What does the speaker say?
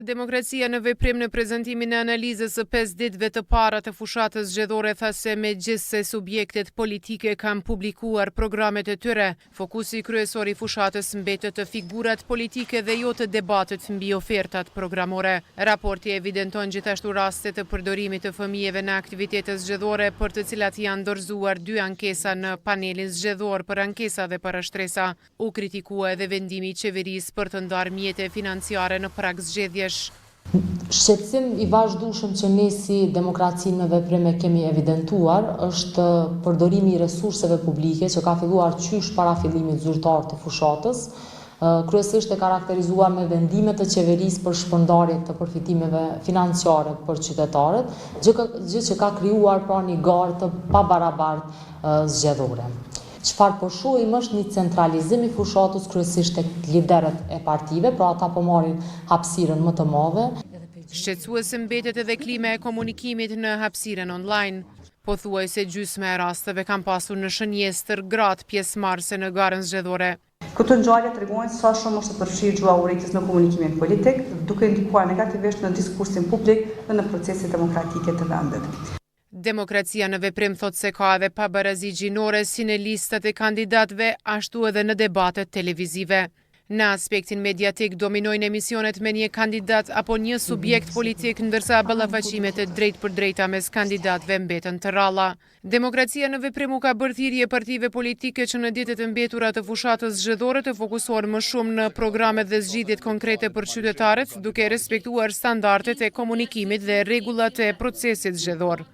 Demokracia në veprim në prezantimin e analizës së 5 ditëve të para të fushatës zgjedhore tha se megjithse subjektet politike kanë publikuar programet e tyre, fokusi kryesor i fushatës mbetet të figurat politike dhe jo të debatet mbi ofertat programore. Raporti evidenton gjithashtu raste të përdorimit të fëmijëve në aktivitete zgjedhore, për të cilat janë dorëzuar 2 ankesa në panelin zgjedhor për ankesa dhe parashtresa. U kritikua edhe vendimi i qeverisë për të ndarë mjete financiare në prag zgjedhjesh. Shqetësim i vazhdueshëm që ne si demokraci në veprim e kemi evidentuar është përdorimi i resurseve publike që ka filluar qysh para fillimit zyrtar të fushatës, kryesisht e karakterizuar me vendime të qeverisë për shpërndarje të përfitimeve financiare për qytetarët, gjë që ka krijuar pra një garë të pabarabartë zgjedhore. Çfarë po shohim është një centralizim i fushatës kryesisht tek liderët e partive, pra ata po marrin hapësirën më të madhe. Shqetësuese mbetet edhe klima e komunikimit në hapësirën online. Pothuajse gjysma e rasteve kanë pasur në shënjestër gratë pjesëmarrëse në garën zgjedhore. Këto ngjarje tregojnë sa shumë është e përfshirë gjua urrejtjes në komunikimin politik, duke ndikuar negativisht në diskursin publik dhe në proceset demokratike të vendit. Demokracia në veprim thot se ka edhe pabarazi gjinore si në listat e kandidatëve, ashtu edhe në debatet televizive. Në aspektin mediatik dominojnë emisionet me një kandidat apo një subjekt politik, ndërsa ballafaqimet e drejt për drejta mes kandidatëve mbeten të ralla. Demokracia në veprim u ka bërë thirrje partive politike që në ditët e mbetura të fushatës zgjedhore të fokusohen më shumë në programet dhe zgjidhjet konkrete për qytetarët, duke respektuar standardet e komunikimit dhe rregullat e procesit zgjedhor.